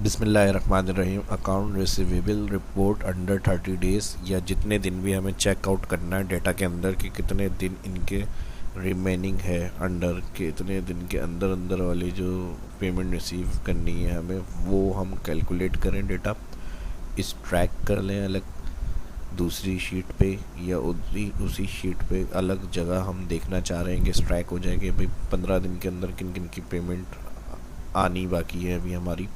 बिस्मिल्लाहिर्रहमानिर्रहीम। Account receivable report under 30 days, या जितने दिन भी हमें चेकआउट करना है डेटा के अंदर कि कितने दिन इनके रिमेनिंग है, अंडर कितने दिन के अंदर अंदर वाली जो पेमेंट रिसीव करनी है हमें, वो हम कैलकुलेट करें, डेटा इस ट्रैक कर लें अलग दूसरी शीट पे, या उसी शीट पे अलग जगह हम देखना चाह रहे हैं कि स्ट्रैक हो जाए कि भाई 15 दिन के अंदर किन किन की पेमेंट आनी बाकी है अभी हमारी,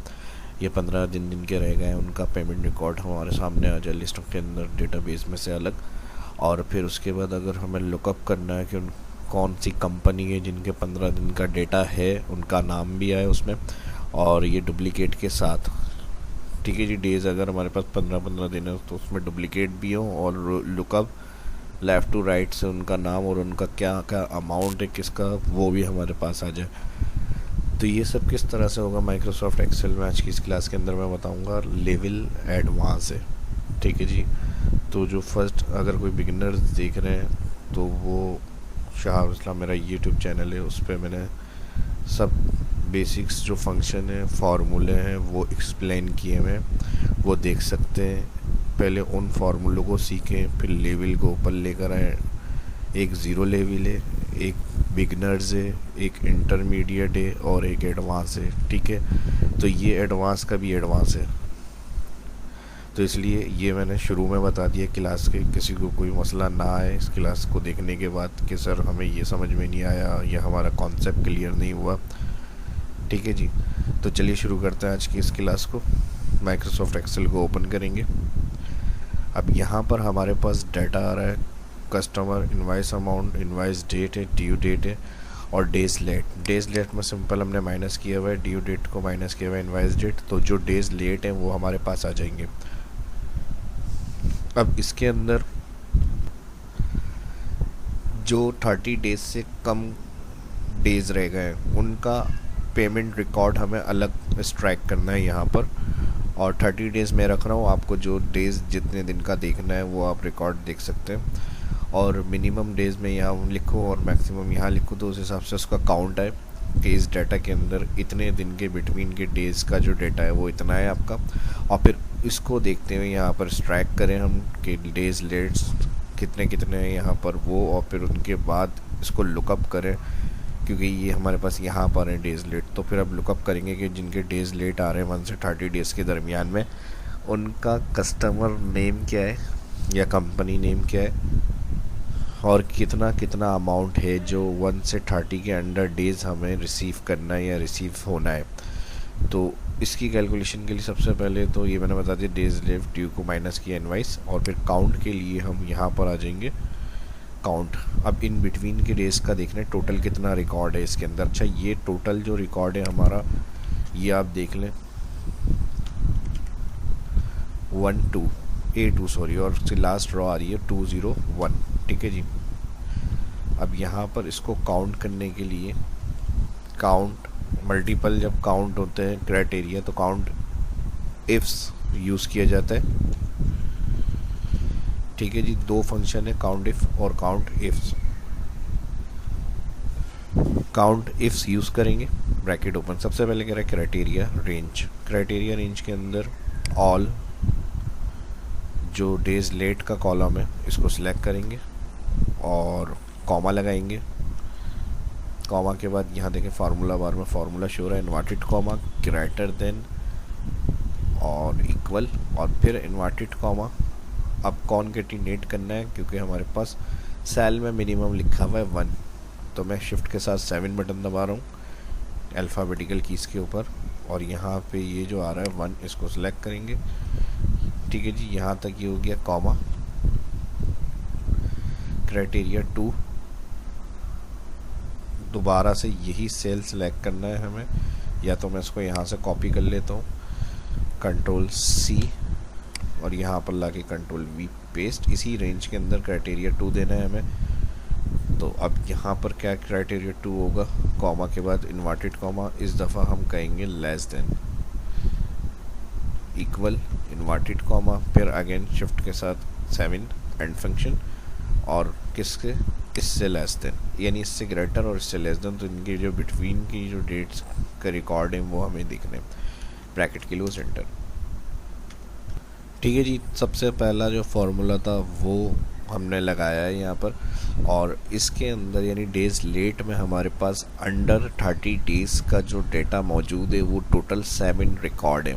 ये 15 दिन जिनके रह गए हैं उनका पेमेंट रिकॉर्ड हमारे सामने आ जाए लिस्ट के अंदर डेटाबेस में से अलग। और फिर उसके बाद अगर हमें लुकअप करना है कि कौन सी कंपनी है जिनके 15 दिन का डेटा है, उनका नाम भी आए उसमें और ये डुप्लीकेट के साथ। ठीक है जी, डेज़ अगर हमारे पास 15-15 दिन है तो उसमें डुप्लीकेट भी हो, और लुकअप लेफ़्ट टू राइट से उनका नाम और उनका क्या क्या अमाउंट है किसका, वो भी हमारे पास आ जाए। तो ये सब किस तरह से होगा माइक्रोसॉफ्ट एक्सेल में आज की इस क्लास के अंदर मैं बताऊंगा। लेवल एडवांस है, ठीक है जी। तो जो फर्स्ट अगर कोई बिगिनर्स देख रहे हैं तो वो शहाब इस्लाम मेरा यूट्यूब चैनल है, उस पर मैंने सब बेसिक्स जो फंक्शन है, फार्मूले हैं, वो एक्सप्लेन किए हैं, वो देख सकते हैं। पहले उन फार्मूलों को सीखें, फिर लेवल को ऊपर लेकर आए। एक ज़ीरो लेवल है, एक बिगनर्स है, एक इंटरमीडिएट है और एक एडवांस है, ठीक है। तो ये एडवांस का भी एडवांस है, तो इसलिए ये मैंने शुरू में बता दिया क्लास के, किसी को कोई मसला ना आए इस क्लास को देखने के बाद कि सर हमें ये समझ में नहीं आया या हमारा कॉन्सेप्ट क्लियर नहीं हुआ, ठीक है जी। तो चलिए शुरू करते हैं आज की इस क्लास को। माइक्रोसॉफ्ट एक्सेल को ओपन करेंगे। अब यहाँ पर हमारे पास डाटा आ रहा है, customer, invoice amount, invoice date है, ड्यू डेट है और डेज लेट। डेज लेट में सिंपल हमने माइनस किया हुआ है, ड्यू डेट को माइनस किया हुआ है इनवाइस डेट, तो जो डेज लेट है वो हमारे पास आ जाएंगे। अब इसके अंदर जो 30 डेज से कम डेज रह गए हैं उनका पेमेंट रिकॉर्ड हमें अलग स्ट्राइक करना है यहाँ पर, और 30 डेज़ में रख रहा हूँ। आपको जो डेज़ जितने दिन का देखना है वो आप रिकॉर्ड देख सकते हैं, और मिनिमम डेज़ में यहाँ लिखो और मैक्सिमम यहाँ लिखो, तो उस हिसाब से उसका काउंट है कि इस डाटा के अंदर इतने दिन के बिटवीन के डेज़ का जो डाटा है वो इतना है आपका। और फिर इसको देखते हुए यहाँ पर स्ट्राइक करें हम कि डेज़ लेट्स कितने कितने हैं यहाँ पर वो, और फिर उनके बाद इसको लुकअप करें क्योंकि ये हमारे पास यहाँ पर है डेज़ लेट। तो फिर अब लुकअप करेंगे कि जिनके डेज़ लेट आ रहे हैं 1 से 30 डेज़ के दरमियान में, उनका कस्टमर नेम क्या है या कंपनी नेम क्या है और कितना कितना अमाउंट है जो 1 से 30 के अंडर डेज़ हमें रिसीव करना है या रिसीव होना है। तो इसकी कैलकुलेशन के लिए सबसे पहले तो ये मैंने बता दिया, डेज़ लेफ्ट, ड्यू को माइनस किया इनवाइस, और फिर काउंट के लिए हम यहाँ पर आ जाएंगे काउंट। अब इन बिटवीन के डेज़ का देखना है टोटल कितना रिकॉर्ड है इसके अंदर। अच्छा, ये टोटल जो रिकॉर्ड है हमारा, ये आप देख लें 12 सॉरी, और उससे लास्ट रो आ रही है 201, ठीक है जी। अब यहाँ पर इसको काउंट करने के लिए काउंट मल्टीपल जब काउंट होते हैं क्राइटेरिया, तो काउंट इफ्स यूज़ किया जाता है, ठीक है जी। दो फंक्शन है, काउंट इफ और count ifs. Count ifs use करेंगे, ब्रैकेट ओपन, सबसे पहले कह रहा है क्राइटेरिया रेंज। क्राइटेरिया रेंज के अंदर ऑल जो डेज लेट का कॉलम है इसको सिलेक्ट करेंगे और कॉमा लगाएंगे। कॉमा के बाद यहाँ देखें फार्मूला बार में फार्मूला शो रहा है, इन्वर्टेड कॉमा, ग्रेटर देन और इक्वल, और फिर इन्वर्टेड कॉमा। अब कॉनकैटिनेट करना है क्योंकि हमारे पास सेल में मिनिमम लिखा हुआ है 1, तो मैं शिफ्ट के साथ 7 बटन दबा रहा हूँ अल्फ़ाबेटिकल कीज़ के ऊपर, और यहाँ पे ये जो आ रहा है 1 इसको सिलेक्ट करेंगे, ठीक है जी। यहाँ तक ये हो गया कॉमा। क्राइटेरिया 2, दोबारा से यही सेल सेलेक्ट करना है हमें, या तो मैं इसको यहाँ से कॉपी कर लेता हूँ, कंट्रोल C, और यहाँ पर लाके कंट्रोल V पेस्ट। इसी रेंज के अंदर क्राइटेरिया 2 देना है हमें। तो अब यहाँ पर क्या क्राइटेरिया 2 होगा, कॉमा के बाद इन्वर्टेड कॉमा, इस दफ़ा हम कहेंगे less than, equal, inverted comma, फिर अगेन शिफ्ट के साथ 7 एंड फंक्शन, और किसके, इससे लेस देन, यानी इससे ग्रेटर और इससे लेस देन। तो इनके जो बिटवीन की जो डेट्स का रिकॉर्ड है वो हमें देखने। Bracket close enter. ठीक है जी, सबसे पहला जो फार्मूला था वो हमने लगाया है यहाँ पर, और इसके अंदर यानी डेज़ लेट में हमारे पास अंडर 30 डेज़ का जो डेटा मौजूद है वो टोटल 7 रिकॉर्ड है।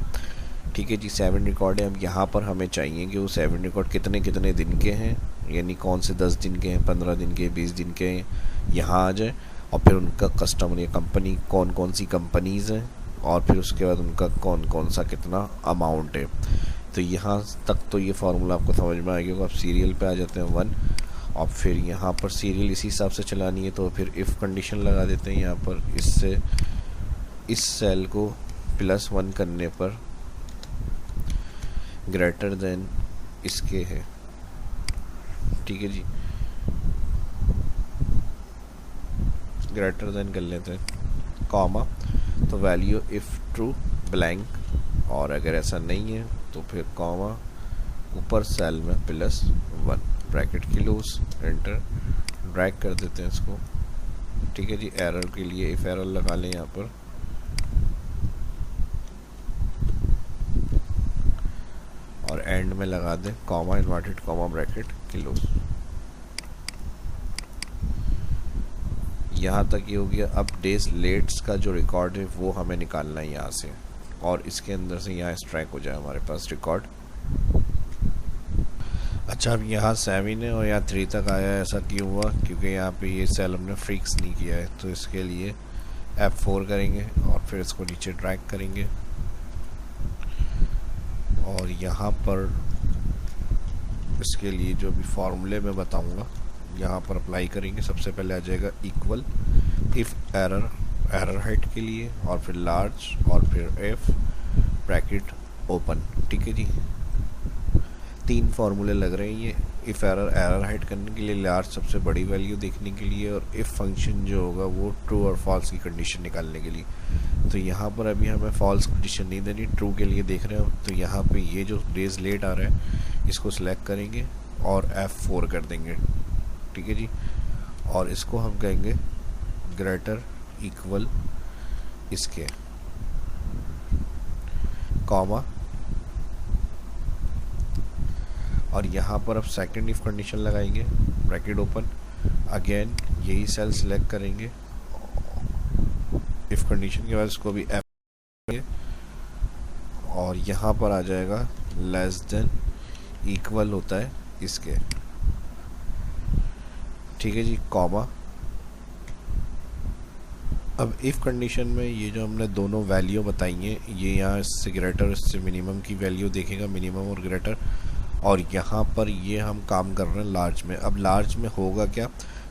ठीक है जी, 7 रिकॉर्ड है। अब यहाँ पर हमें चाहिए कि वो 7 रिकॉर्ड कितने कितने दिन के हैं, यानी कौन से 10 दिन के हैं, 15 दिन के, 20 दिन के हैं, यहाँ आ जाए। और फिर उनका कस्टमर या कंपनी कौन कौन सी कंपनीज़ हैं, और फिर उसके बाद उनका कौन कौन सा कितना अमाउंट है। तो यहाँ तक तो ये फार्मूला आपको समझ में आ गया होगा। आप सीरियल पे आ जाते हैं 1, और फिर यहाँ पर सीरियल इसी हिसाब से चलानी है, तो फिर इफ़ कंडीशन लगा देते हैं यहाँ पर। इससे इस सेल को +1 करने पर ग्रेटर देन इसके है। ठीक है जी, ग्रेटर देन कर लेते हैं, कॉमा, तो वैल्यू इफ़ ट्रू ब्लैंक, और अगर ऐसा नहीं है तो फिर कॉमा, ऊपर सेल में +1, ब्रैकेट क्लोज एंटर। ड्रैग कर देते हैं इसको। ठीक है जी, एरर के लिए इफ एरर लगा लें यहाँ पर, और एंड में लगा दें comma, inverted comma, bracket close. यहाँ तक ये हो गया। अब डेज लेट्स का जो रिकॉर्ड है वो हमें निकालना है यहाँ से, और इसके अंदर से यहाँ स्ट्राइक हो जाए हमारे पास रिकॉर्ड। अच्छा, अब यहाँ 7 है और यहाँ 3 तक आया, ऐसा क्यों हुआ? क्योंकि यहाँ पे ये सेल हमने फिक्स नहीं किया है। तो इसके लिए F4 करेंगे और फिर इसको नीचे ड्रैग करेंगे, और यहाँ पर इसके लिए जो भी फॉर्मूले मैं बताऊँगा यहाँ पर अप्लाई करेंगे। सबसे पहले आ जाएगा equal, if error, error height के लिए, और फिर लार्ज, और फिर एफ, ब्रैकेट ओपन। ठीक है जी, 3 फार्मूले लग रहे हैं ये। इफ़ एरर, एरर हाइट करने के लिए, लार्ज सबसे बड़ी वैल्यू देखने के लिए, और इफ़ फंक्शन जो होगा वो ट्रू और फॉल्स की कंडीशन निकालने के लिए। तो यहाँ पर अभी हमें फॉल्स कंडीशन नहीं देनी, ट्रू के लिए देख रहे हो। तो यहाँ पे ये जो डेज लेट आ रहा है इसको सिलेक्ट करेंगे और F4 कर देंगे। ठीक है जी, और इसको हम कहेंगे ग्रेटर इक्वल इसके, कॉमा, और यहाँ पर अब सेकंड इफ कंडीशन लगाएंगे, ब्रैकेट ओपन, अगेन यही सेल सिलेक्ट करेंगे, इफ कंडीशन के बाद इसको भी F, और यहाँ पर आ जाएगा लेस देन इक्वल होता है इसके। ठीक है जी, कॉमा। अब इफ़ कंडीशन में ये जो हमने दोनों वैल्यू बताई हैं, ये यहाँ इससे ग्रेटर, इससे मिनिमम की वैल्यू देखेगा, मिनिमम और ग्रेटर, और यहाँ पर ये हम काम कर रहे हैं लार्ज में। अब लार्ज में होगा क्या,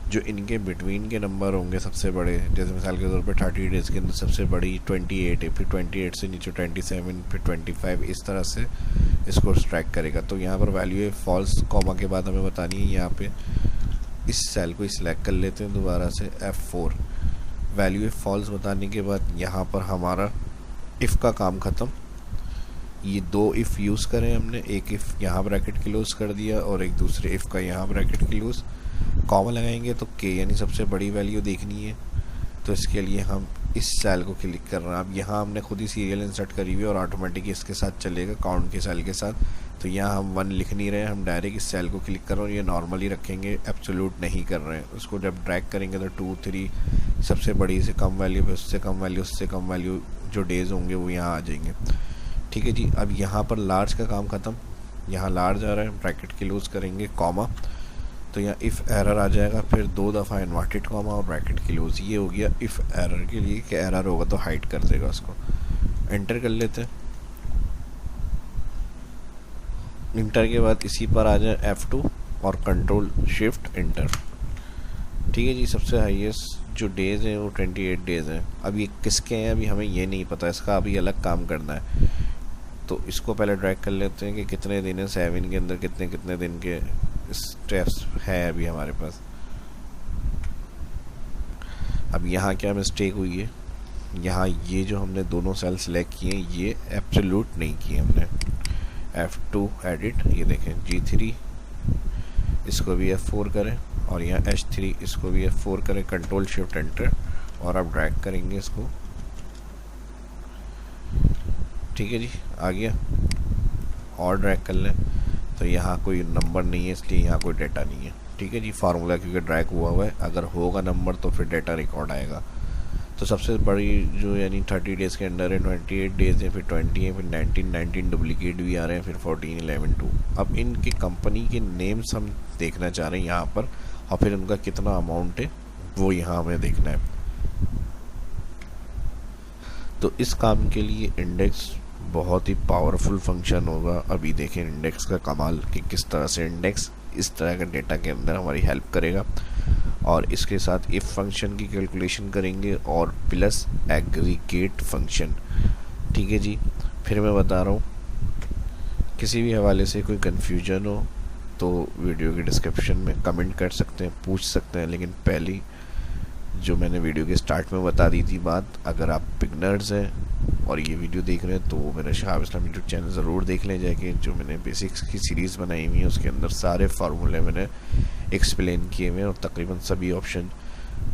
जो इनके बिटवीन के नंबर होंगे सबसे बड़े, जैसे मिसाल के तौर पे 30 डेज़ के अंदर सबसे बड़ी 28 है, फिर 28 से नीचे 27, फिर 25, इस तरह से इसको स्ट्रैक करेगा। तो यहाँ पर वैल्यू है फॉल्स, कॉमा के बाद हमें बतानी है। यहाँ पे इस सेल को सिलेक्ट कर लेते हैं दोबारा से, F4, वैल्यू है फॉल्स बताने के बाद यहाँ पर हमारा इफ़ का काम ख़त्म। ये 2 इफ़ यूज़ करें हमने, एक इफ़ यहाँ ब्रैकेट क्लोज कर दिया और एक दूसरे इफ़ का यहाँ ब्रैकेट क्लोज, कॉमा लगाएंगे तो K यानी सबसे बड़ी वैल्यू देखनी है। तो इसके लिए हम इस सेल को क्लिक कर रहे हैं। अब यहाँ हमने खुद ही सीरियल इंसर्ट करी हुई और ऑटोमेटिक इसके साथ चलेगा, काउंट के सेल के साथ। तो यहाँ हम 1 लिख नहीं रहे हैं, हम डायरेक्ट इस सेल को क्लिक कर रहे हैं, और ये नॉर्मली रखेंगे, एब्सोल्यूट नहीं कर रहे हैं। उसको जब ड्रैग करेंगे तो 2, 3 सबसे बड़ी से कम वैल्यू पे, उससे कम वैल्यू, उससे कम वैल्यू जो डेज़ होंगे वो यहाँ आ जाएंगे। ठीक है जी, अब यहाँ पर लार्ज का काम ख़त्म, यहाँ लार्ज आ रहा है, ब्रैकेट क्लोज करेंगे, कॉमा, तो यहाँ इफ़ एरर आ जाएगा, फिर 2 दफ़ा इन्वर्टेड कॉमा और ब्रैकेट क्लोज। ये हो गया इफ़ एरर के लिए कि एरर होगा तो हाइड कर देगा उसको। एंटर कर लेते हैं। इंटर के बाद इसी पर आ जाए F2 और कंट्रोल शिफ्ट एंटर। ठीक है जी, सबसे हाईएस्ट जो डेज़ हैं वो 28 डेज़ हैं। अब ये किसके हैं अभी हमें ये नहीं पता, इसका अभी अलग काम करना है। तो इसको पहले ड्रैग कर लेते हैं कि कितने दिन है 7 के अंदर, कितने कितने दिन के स्टेप्स है अभी हमारे पास। अब यहाँ क्या मिस्टेक हुई है, यहाँ ये जो हमने दोनों सेल सेलेक्ट किए ये एब्सोल्यूट नहीं किए हमने। F2 एडिट, ये देखें G3, इसको भी F4 करें, और यहाँ H3 इसको भी F4 करें, कंट्रोल शिफ्ट एंटर, और अब ड्रैग करेंगे इसको। ठीक है जी, आ गया। और ड्रैग कर लें तो यहाँ कोई नंबर नहीं है, इसलिए यहाँ कोई डाटा नहीं है। ठीक है जी, फार्मूला क्योंकि ड्रैग हुआ हुआ है, अगर होगा नंबर तो फिर डाटा रिकॉर्ड आएगा। तो सबसे बड़ी जो यानी 30 डेज़ के अंडर है, 28 डेज़ है, फिर 20 है, फिर 19 डुप्लीकेट भी आ रहे हैं, फिर 14 11 2। अब इनकी कंपनी के नेम्स हम देखना चाह रहे हैं यहाँ पर, और फिर उनका कितना अमाउंट है वो यहाँ हमें देखना है। तो इस काम के लिए इंडेक्स बहुत ही पावरफुल फंक्शन होगा। अभी देखें इंडेक्स का कमाल कि किस तरह से इंडेक्स इस तरह का डेटा के अंदर हमारी हेल्प करेगा। और इसके साथ इफ फंक्शन की कैलकुलेशन करेंगे और प्लस एग्रीगेट फंक्शन। ठीक है जी, फिर मैं बता रहा हूँ, किसी भी हवाले से कोई कन्फ्यूजन हो तो वीडियो के डिस्क्रिप्शन में कमेंट कर सकते हैं, पूछ सकते हैं। लेकिन पहली जो मैंने वीडियो के स्टार्ट में बता दी थी बात, अगर आप बिगनर्स हैं और ये वीडियो देख रहे हैं तो मेरा शहाब इस्लाम यूट्यूब चैनल ज़रूर देख लें जाके। जो मैंने बेसिक्स की सीरीज़ बनाई हुई है उसके अंदर सारे फार्मूले मैंने एक्सप्लेन किए हुए हैं, और तकरीबन सभी ऑप्शन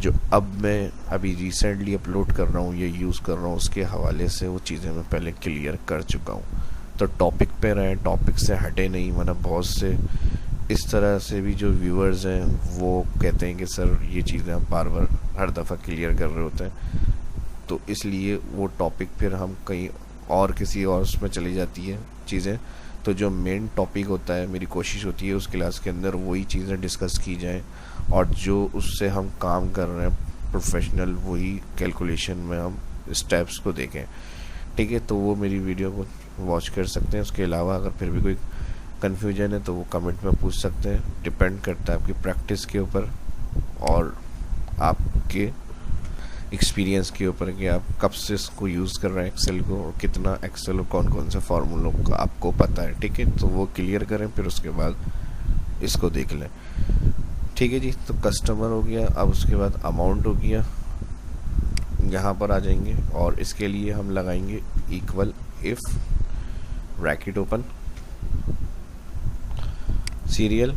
जो अब मैं अभी रिसेंटली अपलोड कर रहा हूँ या यूज़ कर रहा हूँ उसके हवाले से वो चीज़ें मैं पहले क्लियर कर चुका हूँ। तो टॉपिक पे रहें, टॉपिक से हटे नहीं, वरना बहुत से इस तरह से भी जो व्यूअर्स हैं वो कहते हैं कि सर ये चीज़ें हम बार बार हर दफ़ा क्लियर कर रहे होते हैं, तो इसलिए वो टॉपिक फिर हम कहीं और किसी और उसमें चली जाती है चीज़ें। तो जो मेन टॉपिक होता है, मेरी कोशिश होती है उस क्लास के अंदर वही चीज़ें डिस्कस की जाएं, और जो उससे हम काम कर रहे हैं प्रोफेशनल वही कैलकुलेशन में हम स्टेप्स को देखें। ठीक है, तो वो मेरी वीडियो को वॉच कर सकते हैं। उसके अलावा अगर फिर भी कोई कन्फ्यूजन है तो वो कमेंट में पूछ सकते हैं। डिपेंड करता है आपकी प्रैक्टिस के ऊपर और आपके एक्सपीरियंस के ऊपर कि आप कब से इसको यूज़ कर रहे हैं एक्सेल को, और कितना एक्सेल और कौन कौन से फार्मूलों का आपको पता है। ठीक है, तो वो क्लियर करें, फिर उसके बाद इसको देख लें। ठीक है जी, तो कस्टमर हो गया। अब उसके बाद अमाउंट हो गया, यहाँ पर आ जाएंगे और इसके लिए हम लगाएंगे equal if bracket open serial,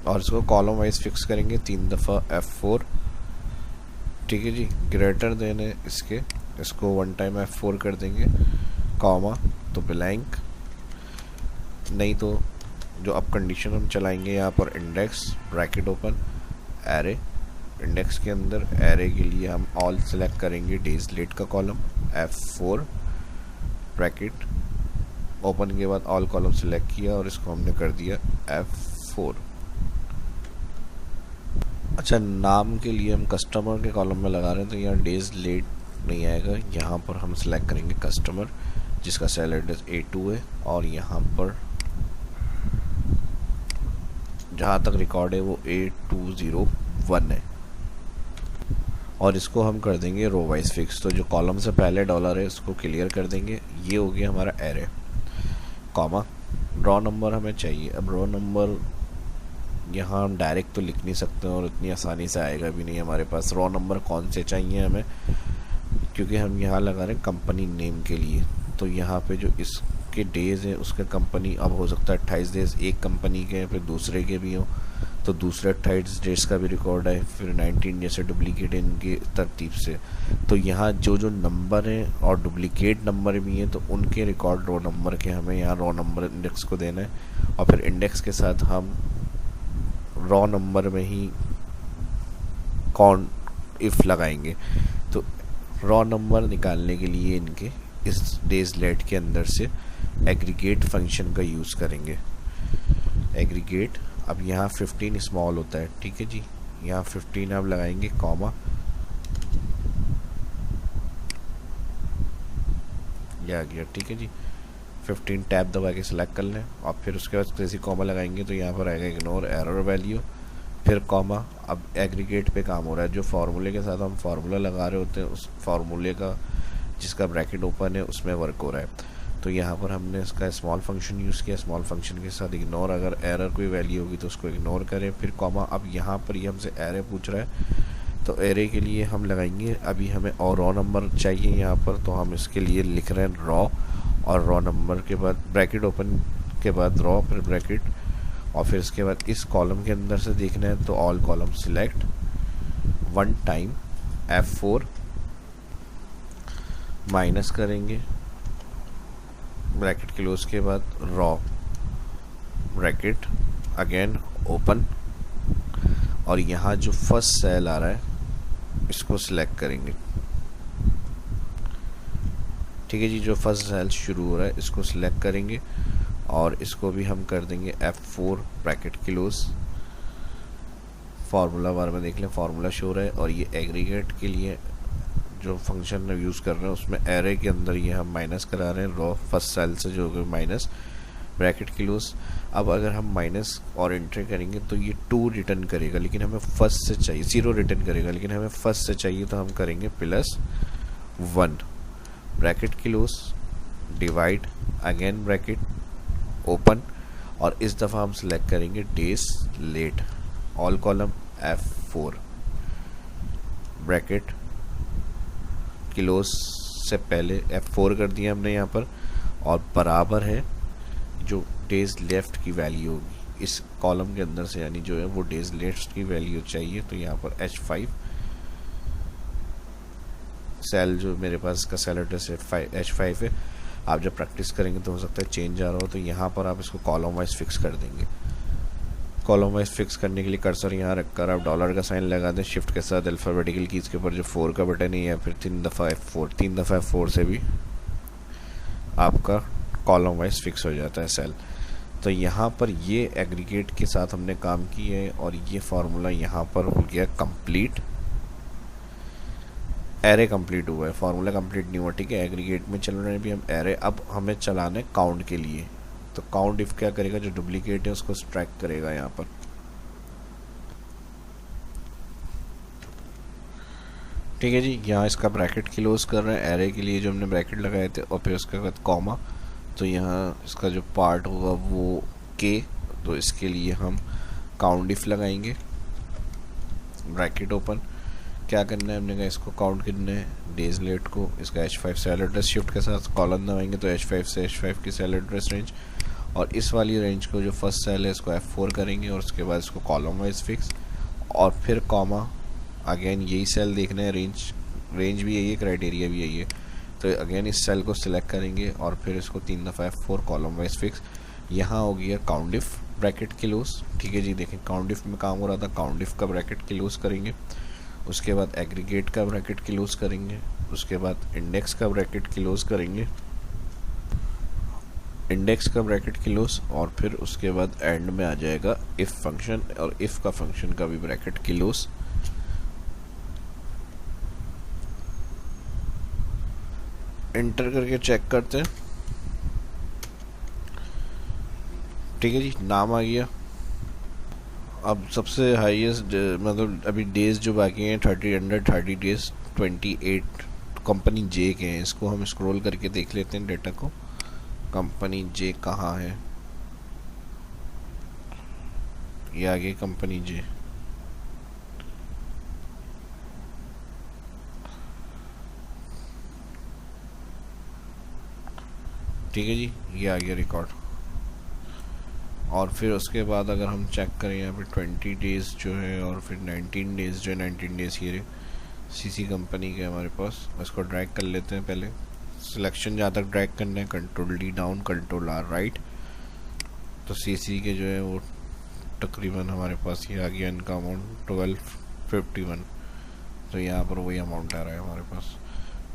और इसको कॉलम वाइज फिक्स करेंगे 3 दफ़ा F4। ठीक है जी, ग्रेटर देन है इसको 1 टाइम F4 कर देंगे, कॉमा तो ब्लैंक, नहीं तो जो अब कंडीशन हम चलाएंगे यहाँ पर index bracket open array. Index के अंदर एरे के लिए हम ऑल सेलेक्ट करेंगे डेज लेट का कॉलम, F4 ब्रैकेट ओपन के बाद ऑल कॉलम सेलेक्ट किया और इसको हमने कर दिया F4। अच्छा, नाम के लिए हम कस्टमर के कॉलम में लगा रहे हैं तो यहाँ डेज लेट नहीं आएगा, यहाँ पर हम सेलेक्ट करेंगे कस्टमर जिसका सेल एड्रेस A2 है, और यहाँ पर जहाँ तक रिकॉर्ड है वो A201 है, और इसको हम कर देंगे रो वाइज फिक्स। तो जो कॉलम से पहले डॉलर है उसको क्लियर कर देंगे। ये हो गया हमारा एरे, कॉमा रॉ नंबर हमें चाहिए। अब रॉ नंबर यहाँ हम डायरेक्ट तो लिख नहीं सकते और इतनी आसानी से आएगा भी नहीं हमारे पास। रॉ नंबर कौन से चाहिए हमें, क्योंकि हम यहाँ लगा रहे हैं कंपनी नेम के लिए। तो यहाँ पे जो इसके डेज़ हैं उसका कंपनी अब हो सकता है 28 डेज़ एक कंपनी के हैं, फिर दूसरे के भी हों तो दूसरे 28 डेज़ का भी रिकॉर्ड है, फिर 19 जैसे डुप्लीकेट इनकी तरतीब से। तो यहाँ जो जो नंबर हैं और डुप्लीकेट नंबर भी हैं तो उनके रिकॉर्ड रॉ नंबर के हमें यहाँ रॉ नंबर इंडेक्स को देना है, और फिर इंडेक्स के साथ हम रॉ नंबर में ही कौन इफ़ लगाएंगे। तो रॉ नंबर निकालने के लिए इनके इस डेज लेट के अंदर से एग्रीगेट फंक्शन का यूज़ करेंगे। एग्रीगेट, अब यहाँ 15 स्मॉल होता है, ठीक है जी, यहाँ 15 आप लगाएंगे, कॉमा ये आ गया। ठीक है जी, 15 टैब दबा के सिलेक्ट कर लें, और फिर उसके बाद जैसे कॉमा लगाएंगे तो यहाँ पर आएगा इग्नोर एरर वैल्यू, फिर कॉमा। अब एग्रीगेट पे काम हो रहा है, जो फार्मूले के साथ हम फार्मूला लगा रहे होते हैं उस फार्मूले का जिसका ब्रैकेट ओपन है उसमें वर्क हो रहा है। तो यहाँ पर हमने इसका स्मॉल फंक्शन यूज़ किया, स्मॉल फंक्शन के साथ इग्नोर, अगर एरर कोई वैल्यू होगी तो उसको इग्नोर करें, फिर कॉमा। अब यहाँ पर ये हमसे एरे पूछ रहा है तो एरे के लिए हम लगाएंगे, अभी हमें और रॉ नंबर चाहिए यहाँ पर, तो हम इसके लिए लिख रहे हैं रॉ, और रॉ नंबर के बाद ब्रैकेट ओपन के बाद रॉ, फिर ब्रैकेट, और फिर इसके बाद इस कॉलम के अंदर से देखना है तो all column select 1 time F4 minus करेंगे ब्रैकेट क्लोज के बाद रॉ ब्रैकेट अगेन ओपन, और यहाँ जो फर्स्ट सेल आ रहा है इसको सिलेक्ट करेंगे। ठीक है जी, जो फर्स्ट सेल शुरू हो रहा है इसको सिलेक्ट करेंगे और इसको भी हम कर देंगे F4 ब्रैकेट क्लोज। फार्मूला बार में देख लें, फार्मूला शो रहा है। और ये एग्रीगेट के लिए जो फंक्शन यूज़ कर रहे हैं उसमें एरे के अंदर ये हम माइनस करा रहे हैं रॉ फर्स्ट सेल से, जो कि माइनस ब्रैकेट क्लोज। अब अगर हम माइनस और एंटर करेंगे तो ये 2 रिटर्न करेगा, लेकिन हमें फर्स्ट से चाहिए, 0 रिटर्न करेगा लेकिन हमें फर्स्ट से चाहिए, तो हम करेंगे +1 bracket close divide again bracket open, और इस दफ़ा हम सिलेक्ट करेंगे days let all column F4 bracket close से पहले F4 कर दिया हमने यहाँ पर, और बराबर है जो डेज लेफ्ट की वैल्यू होगी इस कॉलम के अंदर से, यानी जो है वो डेज लेफ्ट की वैल्यू चाहिए। तो यहाँ पर H5 सेल जो मेरे पास का सेल एड्रेस H5 है। आप जब प्रैक्टिस करेंगे तो हो सकता है चेंज आ रहा हो, तो यहाँ पर आप इसको कॉलम वाइज फिक्स कर देंगे। कॉलम वाइज फिक्स करने के लिए कर्सर यहाँ रखकर आप डॉलर का साइन लगा दें शिफ्ट के साथ अल्फ़ाबेटिकल कीज़ के ऊपर जो 4 का बटन है, या फिर 3 दफ़ा F4 से भी आपका कॉलम वाइज फिक्स हो जाता है सेल। तो यहाँ पर ये एग्रीगेट के साथ हमने काम किया है और ये फार्मूला यहाँ पर हो गया कंप्लीट। एरे कंप्लीट हुआ है, फार्मूला कंप्लीट नहीं हुआ। ठीक है, एग्रीगेट में चल रहे हैं भी हम एरे, अब हमें चलाना है काउंट के लिए। तो काउंट इफ क्या करेगा, जो डुप्लीकेट है उसको सब्ट्रैक्ट करेगा यहाँ पर। ठीक है जी, यहाँ इसका ब्रैकेट क्लोज कर रहे हैं एरे के लिए जो हमने ब्रैकेट लगाए थे, और फिर उसके बाद कॉमा। तो यहाँ इसका जो पार्ट होगा वो के, तो इसके लिए हम काउंट इफ लगाएंगे ब्रैकेट ओपन। क्या करना है, हमने कहा इसको काउंट करना है डेज लेट को, इसका H5 सेल एड्रेस शिफ्ट के साथ कॉलम दबाएंगे तो H5 से H5 की सेल एड्रेस रेंज, और इस वाली रेंज को जो फर्स्ट सेल है इसको F4 करेंगे, और उसके बाद इसको कॉलम वाइज फिक्स, और फिर कॉमा अगेन यही सेल देखना है, रेंज भी यही है, क्राइटेरिया भी यही है। तो अगेन इस सेल को सिलेक्ट करेंगे और फिर इसको 3 दफ़ा F4 कॉलम वाइज फिक्स। यहाँ हो गया काउंट इफ ब्रैकेट क्लोज। ठीक है जी, देखें काउंट इफ में काम हो रहा था, काउंट इफ का ब्रैकेट क्लोज करेंगे, उसके बाद एग्रीगेट का ब्रैकेट क्लोज करेंगे, उसके बाद इंडेक्स का ब्रैकेट क्लोज करेंगे, इंडेक्स का ब्रैकेट क्लोज, और फिर उसके बाद एंड में आ जाएगा इफ फंक्शन, और इफ का फंक्शन का भी ब्रैकेट क्लोज। एंटर करके चेक करते हैं। ठीक है जी, नाम आ गया। अब सबसे हाईएस्ट मतलब अभी डेज जो बाकी हैं 30 डेज 28 कंपनी जे के हैं। इसको हम स्क्रॉल करके देख लेते हैं डेटा को, कंपनी जे कहाँ है। ये आगे कंपनी जे, ठीक है जी, ये आ गया रिकॉर्ड। और फिर उसके बाद अगर हम चेक करें यहाँ पे 20 डेज़ जो है, और फिर 19 डेज़ जो है, 19 डेज़ ये सीसी कंपनी के हमारे पास। इसको ड्रैग कर लेते हैं, पहले सिलेक्शन जहाँ तक ड्रैग करना है Ctrl+D डाउन Ctrl+R राइट। तो सीसी के जो है वो तकरीबन हमारे पास ये आ गया, इनका अमाउंट 1251। तो यहाँ पर वही अमाउंट आ रहा है हमारे पास।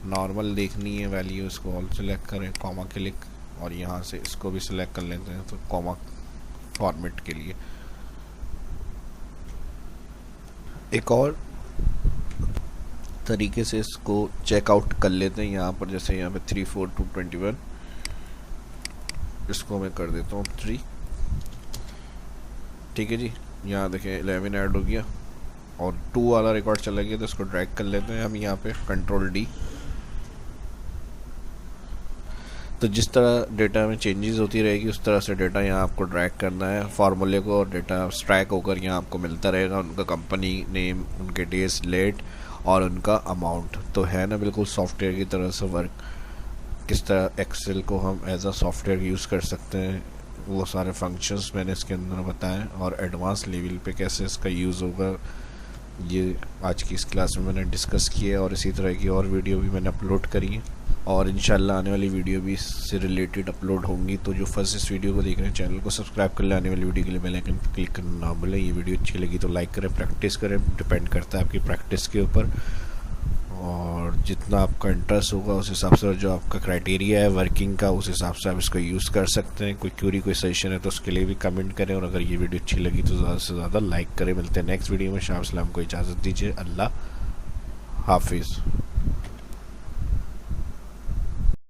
नॉर्मल देखनी है वैल्यू, इसको ऑल सेलेक्ट करें, कॉमा क्लिक, और यहाँ से इसको भी सिलेक्ट कर लेते हैं, तो कॉमा फॉर्मेट के लिए। एक और तरीके से इसको चेकआउट कर लेते हैं यहाँ पर, जैसे यहाँ पे 34221, इसको मैं कर देता हूँ 3। ठीक है जी, यहाँ देखें 11 ऐड हो गया और 2 वाला रिकॉर्ड चला गया, तो इसको ड्रैग कर लेते हैं हम यहाँ पे Ctrl+D। तो जिस तरह डेटा में चेंजेस होती रहेगी उस तरह से डेटा यहाँ आपको ड्रैग करना है फार्मूले को, और डेटा स्ट्रैक होकर यहाँ आपको मिलता रहेगा, उनका कंपनी नेम, उनके डेज लेट और उनका अमाउंट। तो है ना बिल्कुल सॉफ्टवेयर की तरह से वर्क। किस तरह एक्सेल को हम एज अ सॉफ्टवेयर यूज़ कर सकते हैं, वो सारे फंक्शंस मैंने इसके अंदर बताएं, और एडवांस लेवल पे कैसे इसका यूज़ होगा ये आज की इस क्लास में मैंने डिस्कस किया, और इसी तरह की और वीडियो भी मैंने अपलोड करी है। और इंशाल्लाह आने वाली वीडियो भी इससे रिलेटेड अपलोड होंगी। तो जो फर्स्ट इस वीडियो को देख रहे हैं चैनल को सब्सक्राइब कर ले, आने वाली वीडियो के लिए बेल आइकन पर क्लिक करना ना भूलें। ये वीडियो अच्छी लगी तो लाइक करें, प्रैक्टिस करें, डिपेंड करता है आपकी प्रैक्टिस के ऊपर, और जितना आपका इंटरेस्ट होगा उस हिसाब से, और जो आपका क्राइटेरिया है वर्किंग का उस हिसाब से आप इसको यूज़ कर सकते हैं। कोई क्यूरी, कोई सजेशन है तो उसके लिए भी कमेंट करें, और अगर ये वीडियो अच्छी लगी तो ज़्यादा से ज़्यादा लाइक करें। मिलते हैं नेक्स्ट वीडियो में। शाह इस्लाम को इजाज़त दीजिए। अल्लाह हाफिज़।